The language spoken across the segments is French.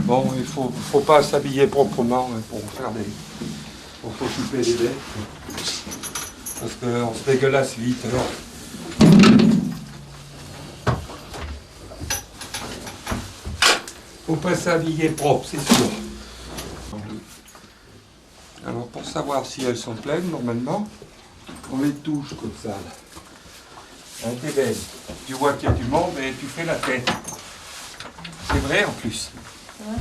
Bon, il faut pas s'habiller proprement pour s'occuper des bêtes. Parce qu'on se dégueulasse vite alors. Faut pas s'habiller propre, c'est sûr. Alors pour savoir si elles sont pleines, normalement, on les touche comme ça. Là. T'es belle. Tu vois qu'il y a du monde et tu fais la tête. C'est vrai en plus. Ouais.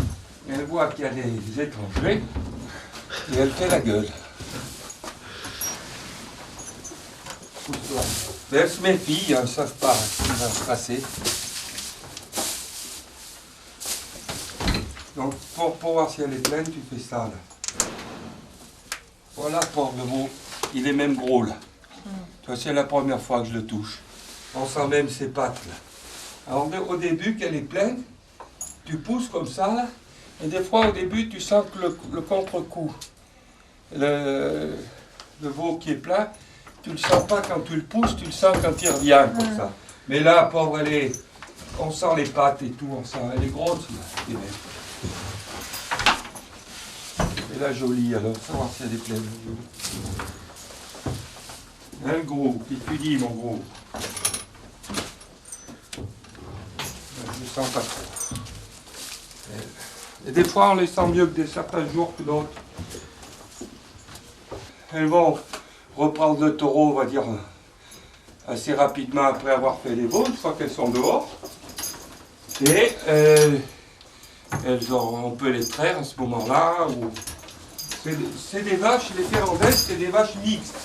Elle voit qu'il y a des étrangers et elle fait la gueule. Mais elles se méfient, elles ne savent pas ce qui va se passer. Donc pour voir si elle est pleine, tu fais ça là. Voilà, pauvre veau, il est même gros là. Tu vois, c'est la première fois que je le touche. On sent même ses pattes là. Alors au début, qu'elle est pleine, tu pousses comme ça là, et des fois au début, tu sens que le contre-coup, le veau qui est plein, tu le sens pas quand tu le pousses, tu le sens quand il revient comme ça. Mais là, pauvre, on sent les pattes et tout, elle est grosse là. Et là, jolie, alors, savoir si elle est pleine. Un gros, qu'est-ce que tu dis, mon gros? Je ne sens pas trop. Et des fois, on les sent mieux que certains jours que d'autres. Elles vont reprendre le taureau, on va dire, assez rapidement après avoir fait les veaux, une fois qu'elles sont dehors. Et on peut les traire à ce moment-là. C'est des vaches, les ferrandaises, c'est des vaches mixtes.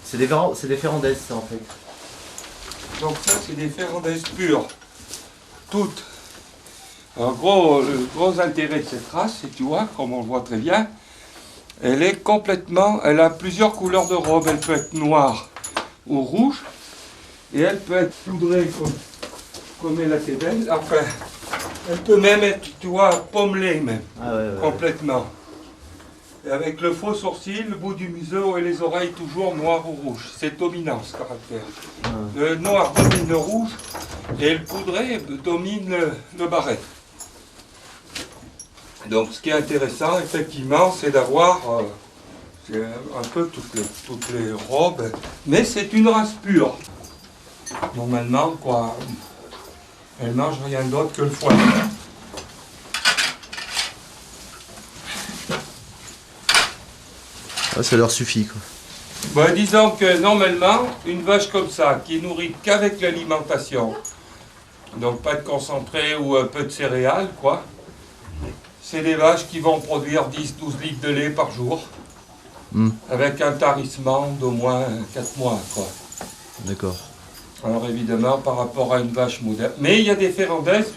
C'est des ferrandaises, ça, en fait. Donc ça, c'est des ferrandaises pures. Toutes. Alors, le gros intérêt de cette race, c'est, tu vois, comme on le voit très bien, elle a plusieurs couleurs de robe. Elle peut être noire ou rouge, et elle peut être poudrée comme elle a été belle. Enfin, elle peut même être, tu vois, pommelée même, complètement. Et avec le faux sourcil, le bout du museau et les oreilles toujours noires ou rouges. C'est dominant ce caractère. Le noir domine le rouge et le poudré domine le barret. Donc ce qui est intéressant, effectivement, c'est d'avoir un peu toutes les robes. Mais c'est une race pure. Normalement, quoi, elle mange rien d'autre que le foin. Ça leur suffit, quoi. Bon, disons que normalement, une vache comme ça, qui est nourrie qu'avec l'alimentation, donc pas de concentré ou un peu de céréales, quoi, c'est des vaches qui vont produire 10-12 litres de lait par jour, avec un tarissement d'au moins 4 mois, quoi. D'accord. Alors évidemment, par rapport à une vache moderne. Mais il y a des ferrandaises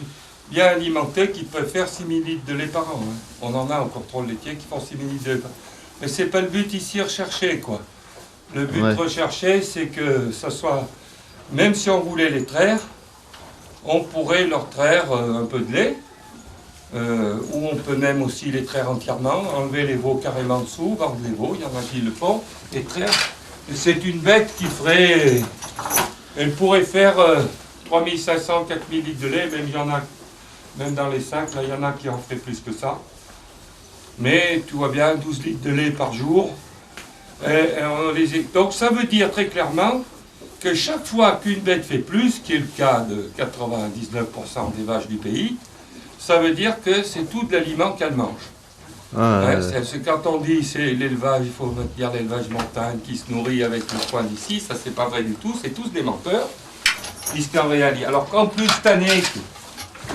bien alimentées qui peuvent faire 6 000 litres de lait par an. Hein. On en a au contrôle laitier qui font 6 000 litres de lait par an. Mais c'est pas le but ici recherché, quoi. Le but recherché, c'est que ça soit, même si on voulait les traire, on pourrait leur traire un peu de lait, ou on peut même aussi les traire entièrement, enlever les veaux carrément dessous, vendre les veaux, il y en a qui le font, et traire. Et c'est une bête qui ferait, elle pourrait faire 3500, 4000 litres de lait, même il y en a, même dans les 5, là, il y en a qui en feraient plus que ça. Mais tu vois bien, 12 litres de lait par jour. Donc ça veut dire très clairement que chaque fois qu'une bête fait plus, qui est le cas de 99% des vaches du pays, ça veut dire que c'est tout de l'aliment qu'elle mange. C'est quand on dit c'est l'élevage, il faut dire l'élevage montagne qui se nourrit avec le foin d'ici, ça c'est pas vrai du tout, c'est tous des menteurs. Puisqu'en réalité, alors qu'en plus cette année,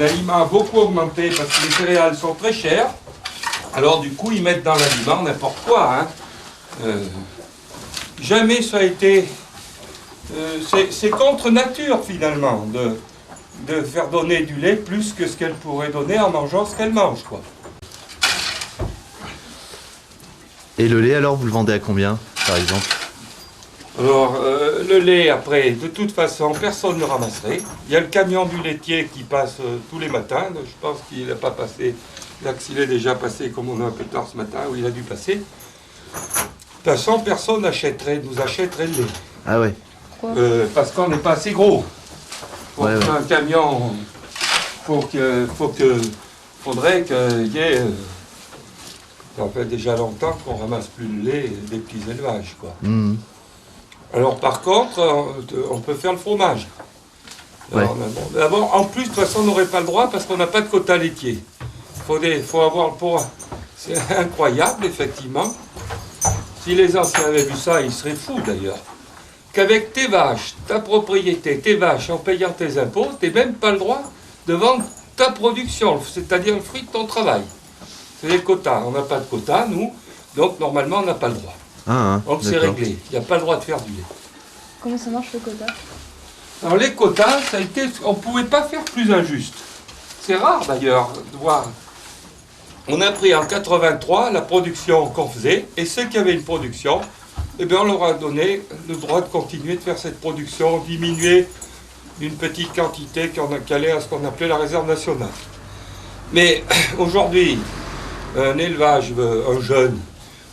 l'aliment a beaucoup augmenté parce que les céréales sont très chères. Alors du coup, ils mettent dans l'aliment n'importe quoi. Hein. Jamais ça a été... c'est contre nature finalement de faire donner du lait plus que ce qu'elle pourrait donner en mangeant ce qu'elle mange, quoi. Et le lait alors, vous le vendez à combien, par exemple? Alors, le lait, après, de toute façon, personne ne le ramasserait. Il y a le camion du laitier qui passe tous les matins. Je pense qu'il n'a pas passé... Là, s'il est déjà passé, comme on a un peu tard ce matin, où il a dû passer. De toute façon, personne nous achèterait le lait. Ah ouais. Parce qu'on n'est pas assez gros. Pour un camion faudrait qu'il y ait... ça fait déjà longtemps qu'on ramasse plus le lait des petits élevages, quoi. Mhm. Alors par contre, on peut faire le fromage. Ouais. D'abord, en plus, de toute façon, on n'aurait pas le droit parce qu'on n'a pas de quota laitier. Faut avoir le pour. C'est incroyable, effectivement. Si les anciens avaient vu ça, ils seraient fous d'ailleurs. Qu'avec tes vaches, ta propriété, tes vaches, en payant tes impôts, tu n'as même pas le droit de vendre ta production, c'est-à-dire le fruit de ton travail. C'est les quotas. On n'a pas de quotas, nous, donc normalement, on n'a pas le droit. Donc c'est réglé. Il n'y a pas le droit de faire du lait. Comment ça marche le quota? Alors les quotas, ça a été, on ne pouvait pas faire plus injuste. C'est rare d'ailleurs de voir. On a pris en 83 la production qu'on faisait, et ceux qui avaient une production, eh bien, on leur a donné le droit de continuer de faire cette production, diminuer d'une petite quantité qui allait à ce qu'on appelait la réserve nationale. Mais aujourd'hui, un élevage, un jeune,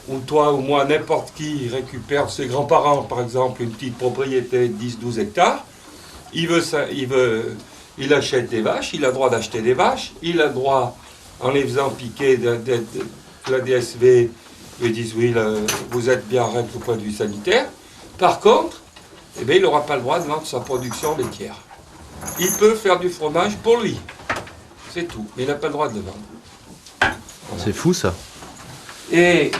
ou toi ou moi, n'importe qui récupère ses grands-parents, par exemple, une petite propriété de 10-12 hectares, il achète des vaches, il a le droit d'acheter des vaches, il a le droit, en les faisant piquer de la DSV, ils disent oui, vous êtes bien en règle au point de vue sanitaire. Par contre, eh bien, il n'aura pas le droit de vendre sa production laitière. Il peut faire du fromage pour lui, c'est tout, mais il n'a pas le droit de le vendre. Voilà. C'est fou ça. Et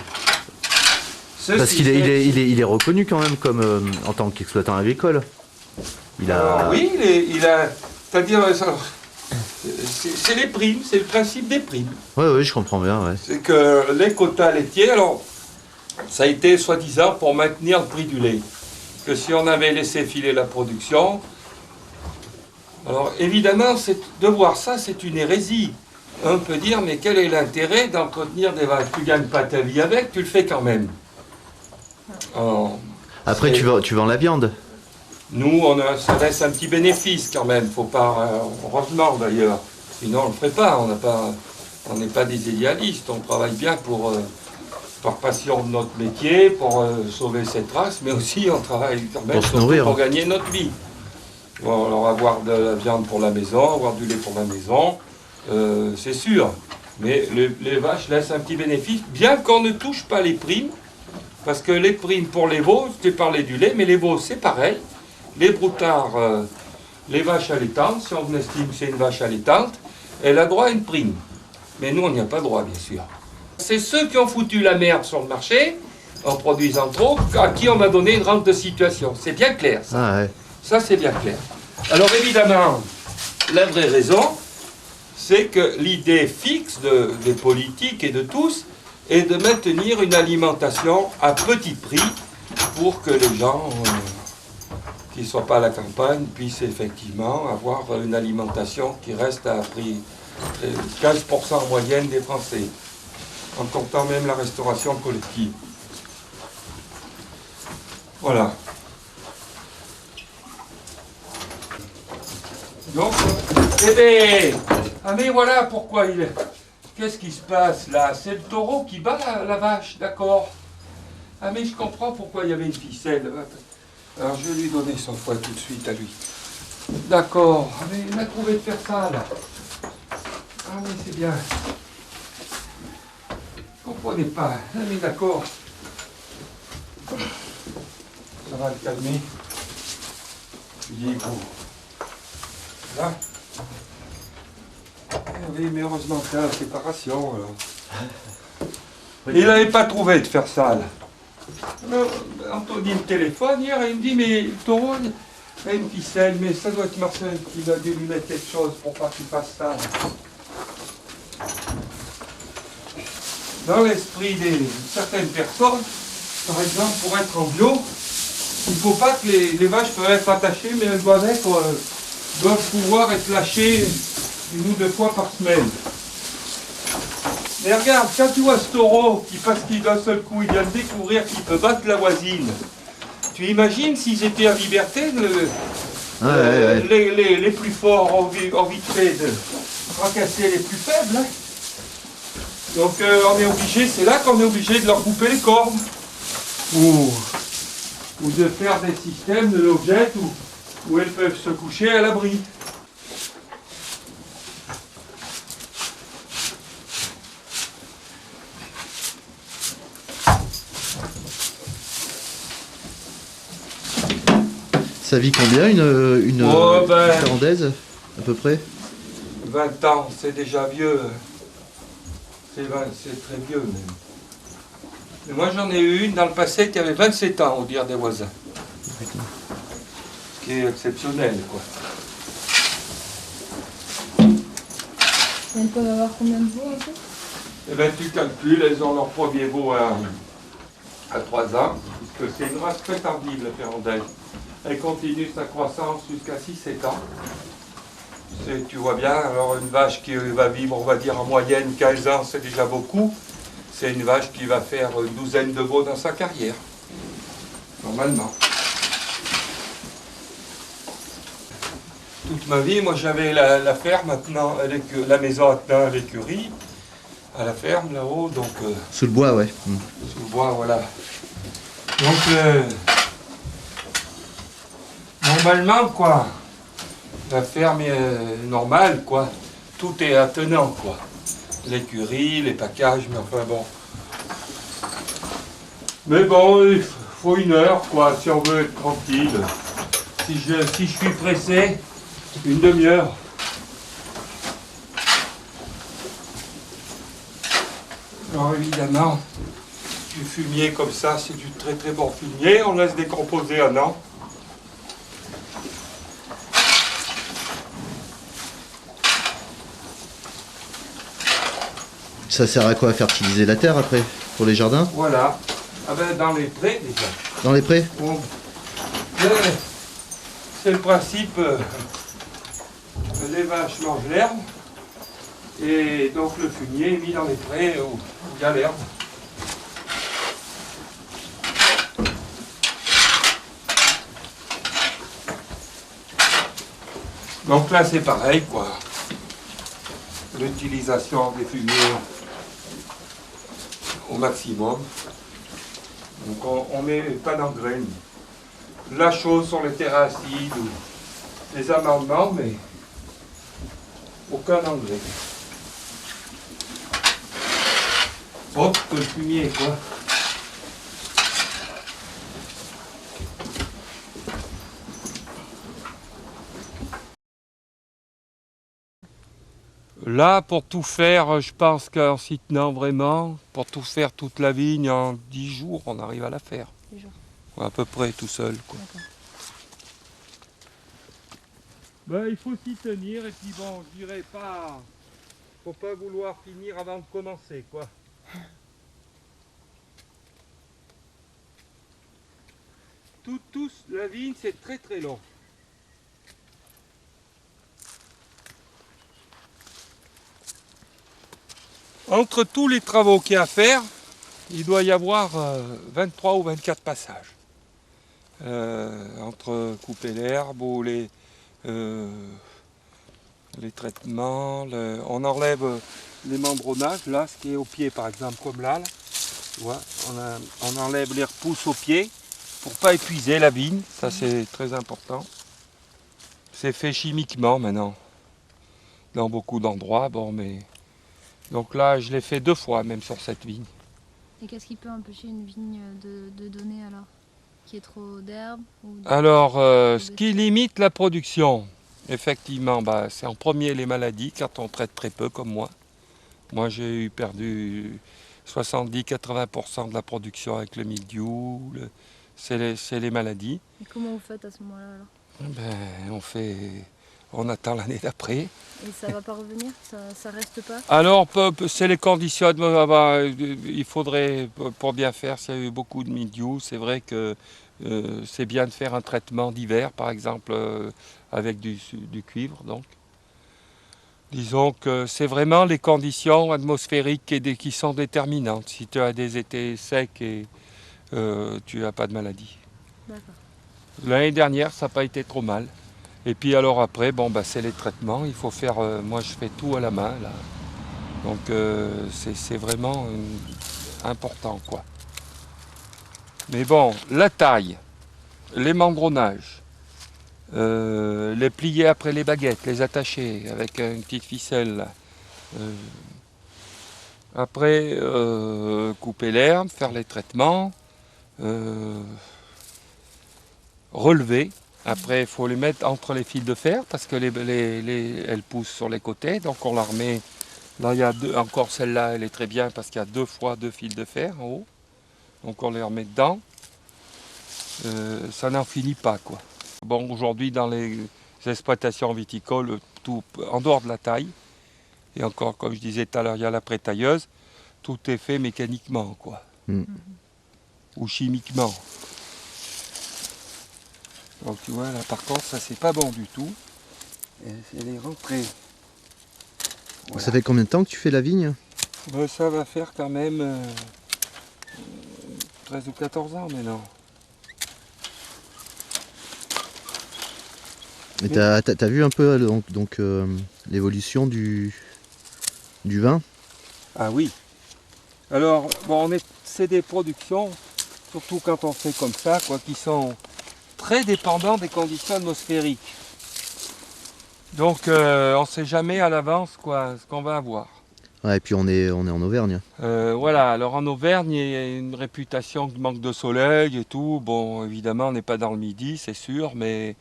parce qu'il est reconnu quand même comme en tant qu'exploitant agricole. Oui, c'est-à-dire, c'est les primes, c'est le principe des primes. Oui, je comprends bien. Ouais. C'est que les quotas laitiers, alors, ça a été soi-disant pour maintenir le prix du lait. Que si on avait laissé filer la production, alors évidemment, de voir ça, c'est une hérésie. On peut dire, mais quel est l'intérêt d'entretenir des vaches? Tu ne gagnes pas ta vie avec, tu le fais quand même. Après, tu vends la viande. Nous, ça laisse un petit bénéfice quand même, faut pas, heureusement d'ailleurs, sinon on ne le ferait pas, on n'est pas des idéalistes, on travaille bien par passion de notre métier, pour sauver cette race, mais aussi on travaille quand même pour gagner notre vie. Bon, alors avoir de la viande pour la maison, avoir du lait pour la maison, c'est sûr, mais les vaches laissent un petit bénéfice, bien qu'on ne touche pas les primes, parce que les primes pour les veaux, je t'ai parlé du lait, mais les veaux c'est pareil. Les broutards, les vaches allaitantes, si on estime que c'est une vache allaitante, elle a droit à une prime. Mais nous, on n'y a pas droit, bien sûr. C'est ceux qui ont foutu la merde sur le marché, en produisant trop, à qui on a donné une rente de situation. C'est bien clair, ça. Ah ouais. Ça, c'est bien clair. Alors, évidemment, la vraie raison, c'est que l'idée fixe des politiques et de tous est de maintenir une alimentation à petit prix pour que les gens... qui ne soient pas à la campagne, puissent effectivement avoir une alimentation qui reste à prix 15% en moyenne des Français, en comptant même la restauration collective. Voilà. Donc, mais voilà pourquoi il est... Qu'est-ce qui se passe là? C'est le taureau qui bat la vache, d'accord? Ah mais je comprends pourquoi il y avait une ficelle. Alors je vais lui donner son foie tout de suite à lui. D'accord, mais il a trouvé de faire ça là. Ah mais c'est bien. Vous comprenez pas. Ah mais d'accord. Ça va le calmer. Je lui dis bon. Là. Oui, mais heureusement qu'il y a la séparation alors. Il n'avait pas trouvé de faire ça là. Alors, Anthony me téléphone hier et il me dit mais le taureau a une ficelle, mais ça doit être Marcel qui a dû lui mettre quelque chose pour pas qu'il fasse ça. Dans l'esprit de certaines personnes, par exemple pour être en bio, il ne faut pas que les vaches peuvent être attachées, mais elles doivent pouvoir être lâchées 1 ou 2 fois par semaine. Mais regarde, quand tu vois ce taureau qui, parce qu'il d'un seul coup, il vient de découvrir qu'il peut battre la voisine, tu imagines s'ils étaient en liberté, les plus forts ont vite fait de fracasser les plus faibles. Hein. Donc on est obligé, c'est là qu'on est obligé de leur couper les cornes. Ou de faire des systèmes de logettes où elles peuvent se coucher à l'abri. Ça vit combien une Oh, ben. férandaise, à peu près? 20 ans, c'est déjà vieux. C'est très vieux même. Et moi j'en ai eu une dans le passé qui avait 27 ans, au dire des voisins. Putain. Ce qui est exceptionnel, quoi. Elles peuvent avoir combien de veaux un peu? Eh bien, tu calcules, elles ont leur premier veau à 3 ans, puisque c'est une race très tardive, la férandaise. Elle continue sa croissance jusqu'à 6-7 ans. Tu vois bien, alors une vache qui va vivre, on va dire en moyenne 15 ans, c'est déjà beaucoup. C'est une vache qui va faire une douzaine de veaux dans sa carrière, normalement. Toute ma vie, moi j'avais la ferme maintenant, la maison maintenant à l'écurie, à la ferme là-haut, donc Sous le bois, ouais. sous le bois, voilà. Donc normalement quoi, la ferme est normale quoi, tout est attenant quoi. L'écurie, les packages, mais enfin bon. Mais bon, il faut 1 heure quoi, si on veut être tranquille. Si je suis pressé, 1 demi-heure. Alors évidemment, du fumier comme ça, c'est du très très bon fumier. On laisse décomposer 1 an. Ça sert à quoi? À fertiliser la terre après? Pour les jardins? Voilà. Ah ben dans les prés déjà. Dans les prés? Bon. C'est le principe, les vaches mangent l'herbe, et donc le fumier est mis dans les prés où il y a l'herbe. Donc là c'est pareil quoi, l'utilisation des fumiers au maximum. Donc on met pas d'engrais. La chose sur les terrains acides ou les amendements, mais aucun engrais. Autre que le fumier, quoi. Là, pour tout faire, je pense qu'en s'y tenant vraiment, pour tout faire toute la vigne, en 10 jours, on arrive à la faire. 10 jours. À peu près tout seul, quoi. Ben, il faut s'y tenir et puis bon, je dirais pas, faut pas vouloir finir avant de commencer, quoi. La vigne, c'est très très long. Entre tous les travaux qu'il y a à faire, il doit y avoir 23 ou 24 passages. Entre couper l'herbe ou les traitements, on enlève les membronnages, là, ce qui est au pied par exemple, comme là, tu vois, on enlève les repousses au pied pour pas épuiser la vigne, ça c'est très important. C'est fait chimiquement maintenant, dans beaucoup d'endroits, bon mais... Donc là, je l'ai fait 2 fois même sur cette vigne. Et qu'est-ce qui peut empêcher une vigne de donner alors? Qu'il y ait trop d'herbe Alors, ce qui limite la production, effectivement, bah, c'est en premier les maladies, quand on traite très peu comme moi. Moi, j'ai perdu 70-80% de la production avec le mildiou, c'est les maladies. Et comment vous faites à ce moment-là alors? Ben, on attend l'année d'après. Et ça va pas revenir? Ça reste pas? Alors, c'est les conditions. Il faudrait, pour bien faire, s'il y a eu beaucoup de mildiou, c'est vrai que c'est bien de faire un traitement d'hiver, par exemple, avec du cuivre. Donc. Disons que c'est vraiment les conditions atmosphériques qui sont déterminantes. Si tu as des étés secs, et tu n'as pas de maladie. D'accord. L'année dernière, ça n'a pas été trop mal. Et puis alors après, bon, bah, c'est les traitements. Il faut faire, moi je fais tout à la main là. Donc c'est vraiment important quoi. Mais bon, la taille, les membronnages, les plier après les baguettes, les attacher avec une petite ficelle là. Après, couper l'herbe, faire les traitements, relever. Après, il faut les mettre entre les fils de fer parce que elles poussent sur les côtés. Donc on la remet. Là, il y a encore celle-là, elle est très bien parce qu'il y a 2 fois 2 fils de fer en haut. Donc on les remet dedans. Ça n'en finit pas, quoi. Bon, aujourd'hui, dans les exploitations viticoles, tout en dehors de la taille, et encore, comme je disais tout à l'heure, il y a la pré-tailleuse, tout est fait mécaniquement, quoi. Ou chimiquement. Donc tu vois, là par contre, ça c'est pas bon du tout. Et elle est rentrée. Voilà. Ça fait combien de temps que tu fais la vigne? Ça va faire quand même 13 ou 14 ans maintenant. Et t'as vu un peu l'évolution du vin? Ah oui. Alors, bon, c'est des productions, surtout quand on fait comme ça, quoi, qui sont très dépendants des conditions atmosphériques. Donc, on ne sait jamais à l'avance quoi ce qu'on va avoir. Ouais, et puis on est en Auvergne. Voilà, alors en Auvergne, il y a une réputation de manque de soleil et tout. Bon, évidemment, on n'est pas dans le Midi, c'est sûr, mais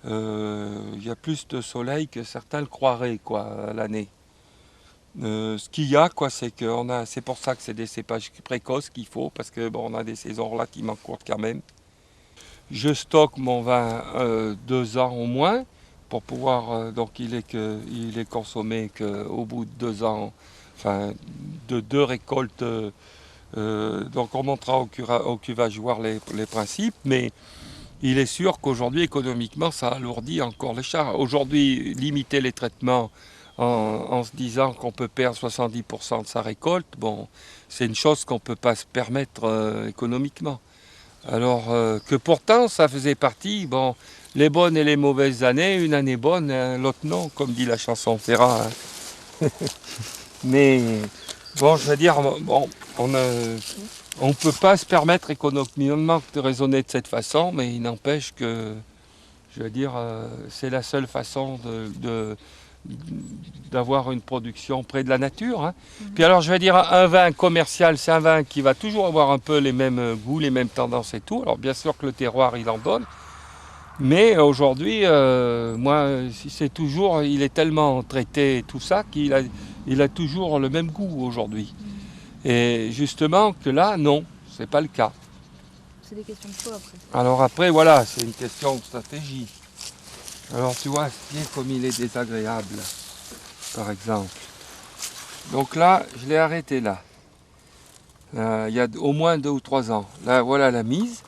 il y a plus de soleil que certains le croiraient, quoi, à l'année. Ce qu'il y a, quoi, c'est pour ça que c'est des cépages précoces qu'il faut, parce que bon, on a des saisons relativement courtes quand même. Je stocke mon vin 2 ans au moins, pour pouvoir, donc il est consommé qu'au bout de 2 ans, enfin de 2 récoltes. Donc on montera au cuvage voir les principes, mais il est sûr qu'aujourd'hui économiquement ça alourdit encore les charges. Aujourd'hui, limiter les traitements en se disant qu'on peut perdre 70% de sa récolte, bon, c'est une chose qu'on ne peut pas se permettre économiquement. Alors que pourtant ça faisait partie, bon, les bonnes et les mauvaises années, une année bonne, l'autre non, comme dit la chanson Ferrat. Hein. Mais bon, je veux dire, bon, on ne peut pas se permettre économiquement de raisonner de cette façon, mais il n'empêche que, je veux dire, c'est la seule façon d'avoir une production près de la nature. Hein. Puis alors, je vais dire, un vin commercial, c'est un vin qui va toujours avoir un peu les mêmes goûts, les mêmes tendances et tout. Alors, bien sûr que le terroir, il en donne. Mais aujourd'hui, moi, il est tellement traité tout ça qu'il a toujours le même goût aujourd'hui. Et justement que là, non, c'est pas le cas. C'est des questions de choix après. Alors après, voilà, c'est une question de stratégie. Alors tu vois, ce pied comme il est désagréable, par exemple. Donc là, je l'ai arrêté là. Il y a au moins 2 ou 3 ans. Là, voilà la mise.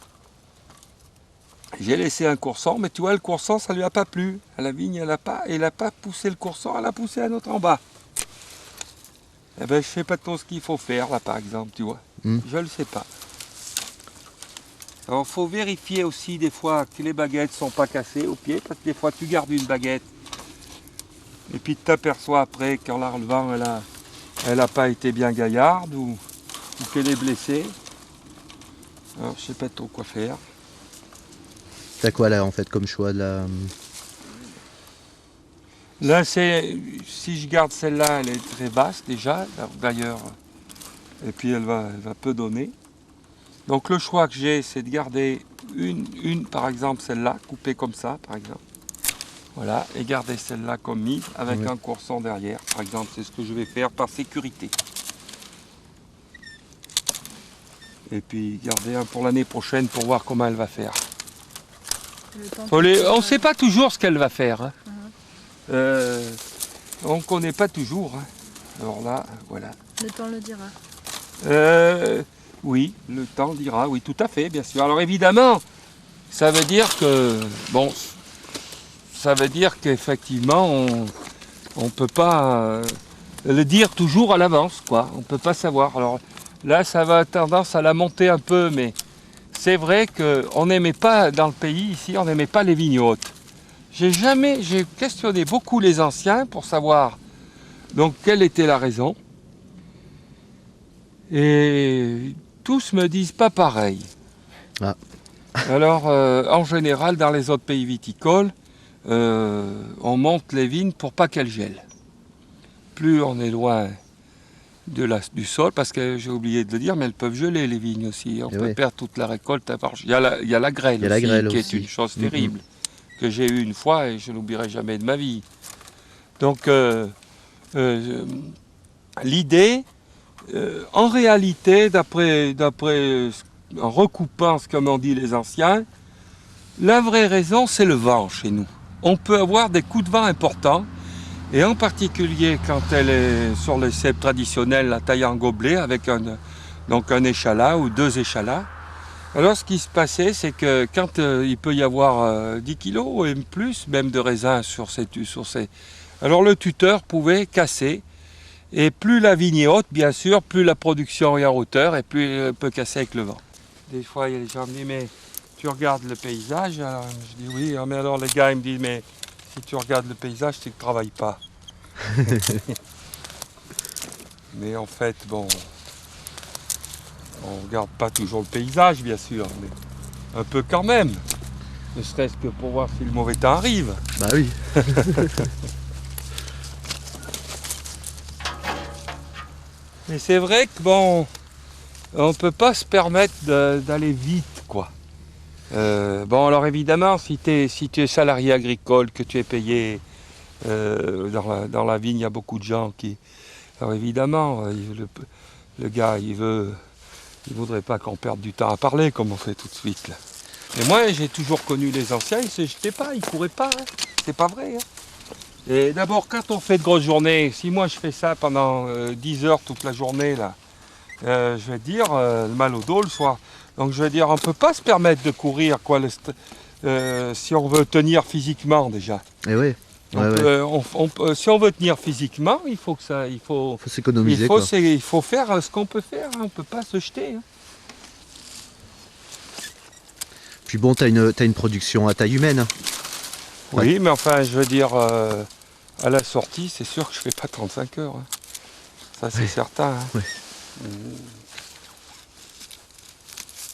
J'ai laissé un courson, mais tu vois, le courson, ça lui a pas plu. À la vigne, elle n'a pas poussé le courson, elle a poussé un autre en bas. Eh ben, je ne sais pas trop ce qu'il faut faire là, par exemple, tu vois. Je ne le sais pas. Alors, il faut vérifier aussi des fois que les baguettes ne sont pas cassées au pied, parce que des fois, tu gardes une baguette et puis tu t'aperçois après qu'en la relevant, elle n'a pas été bien gaillarde ou qu'elle est blessée. Alors, je ne sais pas trop quoi faire. T'as quoi là en fait comme choix de la... Là, si je garde celle-là, elle est très basse déjà, d'ailleurs, et puis elle va peu donner. Donc le choix que j'ai, c'est de garder une par exemple celle-là, coupée comme ça, par exemple. Voilà, et garder celle-là comme mise, avec un courson derrière, par exemple, c'est ce que je vais faire par sécurité. Et puis garder un pour l'année prochaine pour voir comment elle va faire. On ne sait pas toujours ce qu'elle va faire. Hein. On ne connaît pas toujours. Hein. Alors là, voilà. Le temps le dira. Oui, le temps dira, oui, tout à fait, bien sûr. Alors évidemment, ça veut dire que, bon, ça veut dire qu'effectivement, on ne peut pas le dire toujours à l'avance, quoi. On ne peut pas savoir. Alors là, ça va tendance à la monter un peu, mais c'est vrai qu'on n'aimait pas, dans le pays, ici, on n'aimait pas les vignes hautes. J'ai questionné beaucoup les anciens pour savoir donc quelle était la raison. Et tous me disent pas pareil. Ah. Alors, en général, dans les autres pays viticoles, on monte les vignes pour pas qu'elles gèlent. Plus on est loin du sol, parce que j'ai oublié de le dire, mais elles peuvent geler les vignes aussi. On peut perdre toute la récolte. Il y a la grêle aussi, qui est une chose terrible. que j'ai eu une fois et je n'oublierai jamais de ma vie. Donc l'idée, en réalité, en recoupant ce comme on dit les anciens, la vraie raison c'est le vent chez nous. On peut avoir des coups de vent importants, et en particulier quand elle est sur les cèpes traditionnels, la taille en gobelet avec un échalas ou 2 échalas. Alors ce qui se passait, c'est que quand il peut y avoir 10 kilos et plus, même de raisin sur ces... Alors le tuteur pouvait casser, et plus la vigne est haute, bien sûr, plus la production est en hauteur, et plus elle peut casser avec le vent. Des fois, il y a des gens qui me disent, mais tu regardes le paysage? Alors, je dis oui, mais alors les gars, ils me disent, mais si tu regardes le paysage, c'est que tu ne travailles pas. Mais en fait, bon... On ne regarde pas toujours le paysage, bien sûr, mais un peu quand même. Ne serait-ce que pour voir si le mauvais temps arrive. Bah oui. Mais c'est vrai que bon, on ne peut pas se permettre d'aller vite, quoi. Bon, alors évidemment, si tu es salarié agricole, que tu es payé dans la vigne, il y a beaucoup de gens qui... Alors évidemment, le gars, il voudrait pas qu'on perde du temps à parler comme on fait tout de suite là. Et moi j'ai toujours connu les anciens, ils se jetaient pas, ils couraient pas, hein. C'est pas vrai. Hein. Et d'abord quand on fait de grosses journées, si moi je fais ça pendant 10 heures toute la journée là, je vais dire le mal au dos le soir. Donc je vais dire on peut pas se permettre de courir quoi, si on veut tenir physiquement déjà. Et oui. Donc, si on veut tenir physiquement, il faut s'économiser. Il faut faire ce qu'on peut faire, hein. On ne peut pas se jeter. Hein. Puis bon, t'as une production à taille humaine. Oui, mais enfin, je veux dire, à la sortie, c'est sûr que je ne fais pas 35 heures. Hein. Ça, c'est certain. Hein. Ouais.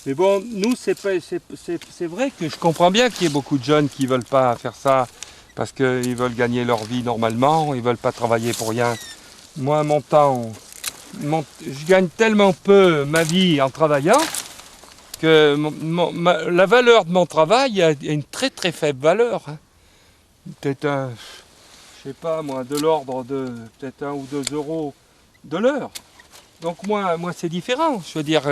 Mais bon, nous, c'est vrai que je comprends bien qu'il y ait beaucoup de jeunes qui ne veulent pas faire ça. Parce qu'ils veulent gagner leur vie normalement, ils ne veulent pas travailler pour rien. Moi, mon temps, je gagne tellement peu ma vie en travaillant que la valeur de mon travail a une très très faible valeur. Hein. Peut-être je sais pas moi, de l'ordre de peut-être 1 ou 2 euros de l'heure. Donc moi c'est différent. Je veux dire,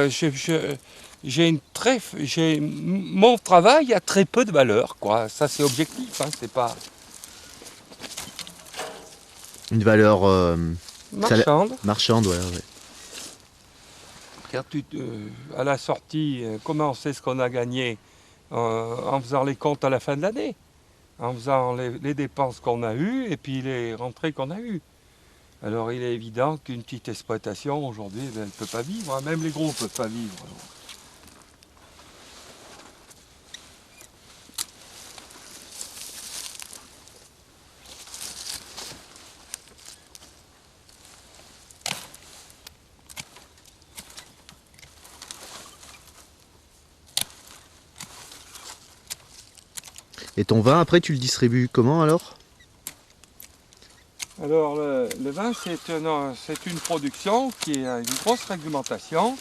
mon travail a très peu de valeur, quoi. Ça c'est objectif, hein, c'est pas... Une valeur marchande, ouais. Car à la sortie, comment on sait ce qu'on a gagné en faisant les comptes à la fin de l'année, en faisant les dépenses qu'on a eues et puis les rentrées qu'on a eues. Alors il est évident qu'une petite exploitation aujourd'hui, elle ne peut pas vivre, hein. Même les gros ne peuvent pas vivre. Alors. Et ton vin, après, tu le distribues comment alors? Alors le vin, c'est une production qui a une grosse réglementation.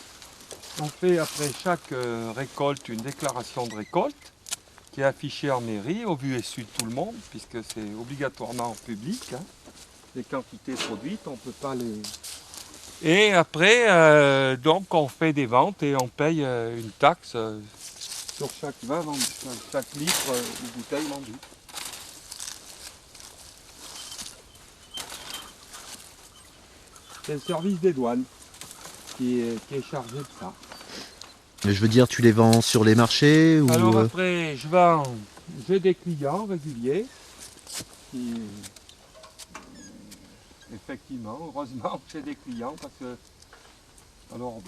On fait après chaque récolte une déclaration de récolte qui est affichée en mairie, au vu et su de tout le monde, puisque c'est obligatoirement en public. Hein. Les quantités produites, on ne peut pas les... Et après, donc on fait des ventes et on paye une taxe sur chaque vin vendu, chaque litre ou bouteille vendue. C'est le service des douanes qui est chargé de ça. Mais je veux dire, tu les vends sur les marchés ou... Alors après, j'ai des clients réguliers qui, effectivement, heureusement, j'ai des clients parce que, alors,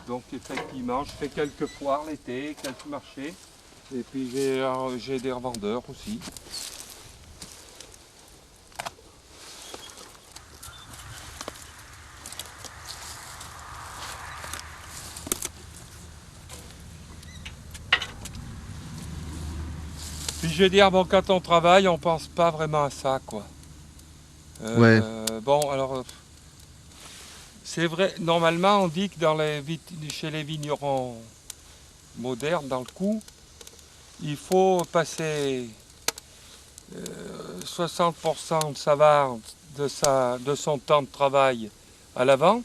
donc effectivement, je fais quelques foires l'été, quelques marchés, et puis j'ai des revendeurs aussi. Puis je veux dire, bon, quand on travaille, on pense pas vraiment à ça, quoi. Ouais. Bon, alors, c'est vrai, normalement, on dit que chez les vignerons modernes, dans le coup, il faut passer 60% de sa vente, de son temps de travail à la vente,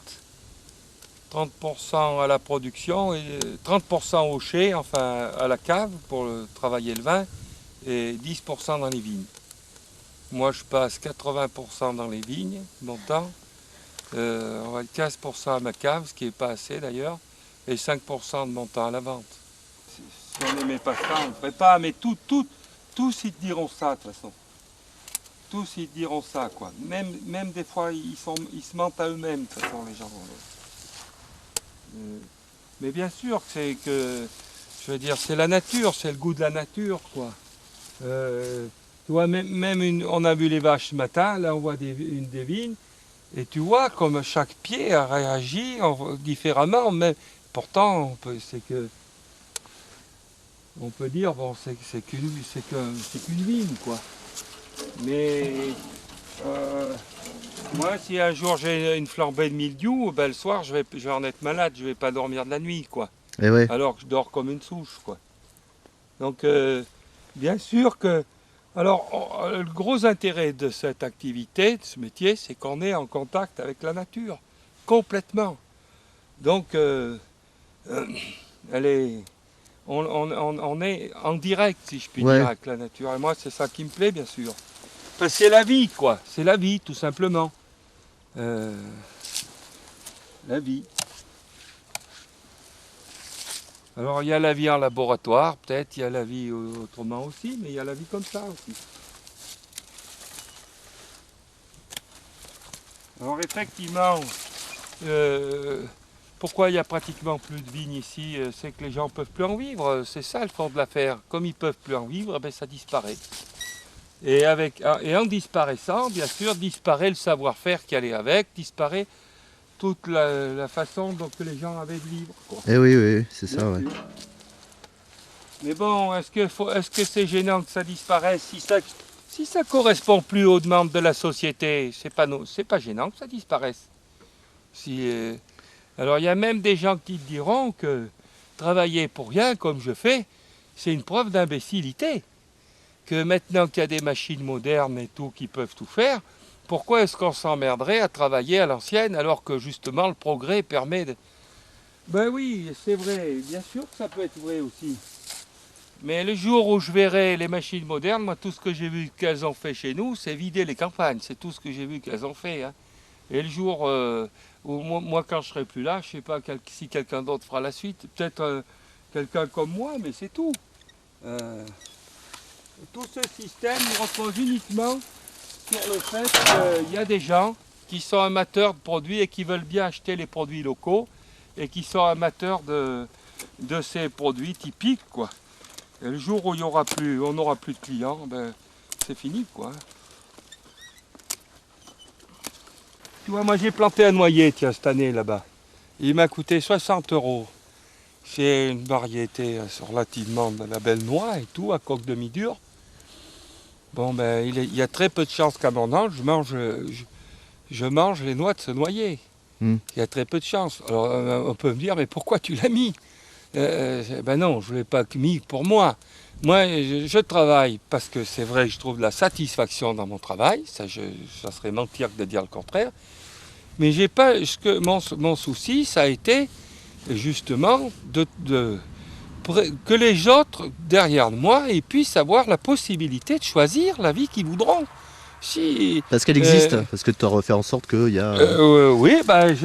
30% à la production et 30% au chai, enfin à la cave pour travailler le vin, et 10% dans les vignes. Moi je passe 80% dans les vignes, mon temps, on va dire 15% à ma cave, ce qui n'est pas assez d'ailleurs, et 5% de mon temps à la vente. Si on n'aimait pas ça, on ne ferait pas, mais tous ils te diront ça de toute façon. Tous ils te diront ça, quoi. Même des fois, ils se mentent à eux-mêmes, de toute façon, les gens. Mais bien sûr, c'est que, je veux dire, c'est la nature, c'est le goût de la nature, quoi. Tu vois, on a vu les vaches ce matin, là on voit des vignes, et tu vois comme chaque pied a réagi différemment, mais pourtant, on peut dire, bon, c'est qu'une vigne, quoi. Mais moi, si un jour j'ai une flambée de mildiou, ben, le soir, je vais en être malade, je ne vais pas dormir de la nuit, quoi. Et ouais. Alors que je dors comme une souche, quoi. Donc, bien sûr que... Alors, le gros intérêt de cette activité, de ce métier, c'est qu'on est en contact avec la nature, complètement. Donc, on est en direct, si je puis dire, avec la nature. Et moi, c'est ça qui me plaît, bien sûr. Parce que c'est la vie, quoi. C'est la vie, tout simplement. La vie. Alors, il y a la vie en laboratoire, peut-être, il y a la vie autrement aussi, mais il y a la vie comme ça aussi. Alors, effectivement, pourquoi il n'y a pratiquement plus de vignes ici? C'est que les gens ne peuvent plus en vivre, c'est ça le fond de l'affaire. Comme ils ne peuvent plus en vivre, ben, ça disparaît. Et en disparaissant, bien sûr, disparaît le savoir-faire qui allait avec, disparaît toute la façon dont les gens avaient de vivre, quoi. Eh oui, c'est ça, ouais. Mais bon, est-ce que c'est gênant que ça disparaisse? Si ça correspond plus aux demandes de la société, c'est pas gênant que ça disparaisse. Alors il y a même des gens qui diront que travailler pour rien, comme je fais, c'est une preuve d'imbécilité. Que maintenant qu'il y a des machines modernes et tout qui peuvent tout faire, pourquoi est-ce qu'on s'emmerderait à travailler à l'ancienne alors que justement le progrès permet de... Ben oui, c'est vrai, bien sûr que ça peut être vrai aussi. Mais le jour où je verrai les machines modernes, moi tout ce que j'ai vu qu'elles ont fait chez nous, c'est vider les campagnes, c'est tout ce que j'ai vu qu'elles ont fait. Hein. Et le jour où moi quand je serai plus là, je ne sais pas si quelqu'un d'autre fera la suite, peut-être quelqu'un comme moi, mais c'est tout. Tout ce système repose uniquement sur le fait qu'il y a des gens qui sont amateurs de produits et qui veulent bien acheter les produits locaux et qui sont amateurs de ces produits typiques, quoi. Et le jour où on n'aura plus de clients, ben, c'est fini, quoi. Tu vois, moi j'ai planté un noyer, tiens, cette année là-bas. Il m'a coûté 60 €. C'est une variété relativement de la belle noix et tout, à coque demi-dure. Bon, ben, il y a très peu de chances qu'à mon âge, je mange les noix de ce noyer. Il y a très peu de chances. Alors, on peut me dire, mais pourquoi tu l'as mis? Ben non, je ne l'ai pas mis pour moi. Moi, je travaille parce que c'est vrai que je trouve de la satisfaction dans mon travail. Ça serait mentir que de dire le contraire. Mais j'ai pas, mon souci, ça a été justement que les autres derrière moi puissent avoir la possibilité de choisir la vie qu'ils voudront. Parce qu'elle existe, parce que tu as refait en sorte qu'il y a... oui, ben,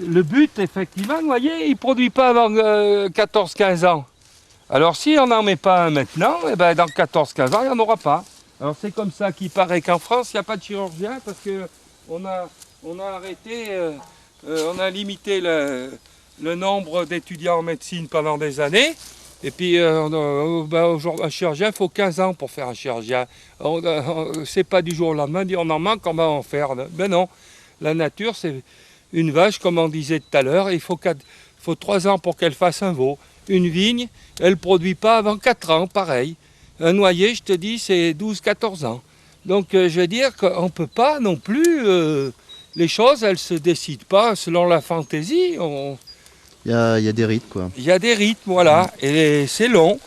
le but, effectivement, vous voyez, il ne produit pas avant 14-15 ans. Alors si on n'en met pas un maintenant, eh ben, dans 14-15 ans, il n'y en aura pas. Alors c'est comme ça qu'il paraît qu'en France, il n'y a pas de chirurgien parce qu'on a arrêté, on a limité le nombre d'étudiants en médecine pendant des années. Et puis, aujourd'hui, un chirurgien, il faut 15 ans pour faire un chirurgien. C'est pas du jour au lendemain, on en manque, on va en faire. Ben non, la nature, c'est une vache, comme on disait tout à l'heure, il faut 3 ans pour qu'elle fasse un veau. Une vigne, elle ne produit pas avant 4 ans, pareil. Un noyer, je te dis, c'est 12-14 ans. Donc, je veux dire qu'on ne peut pas non plus... les choses, elles ne se décident pas selon la fantaisie. Il y a des rites, quoi. Il y a des rythmes, voilà, et c'est long.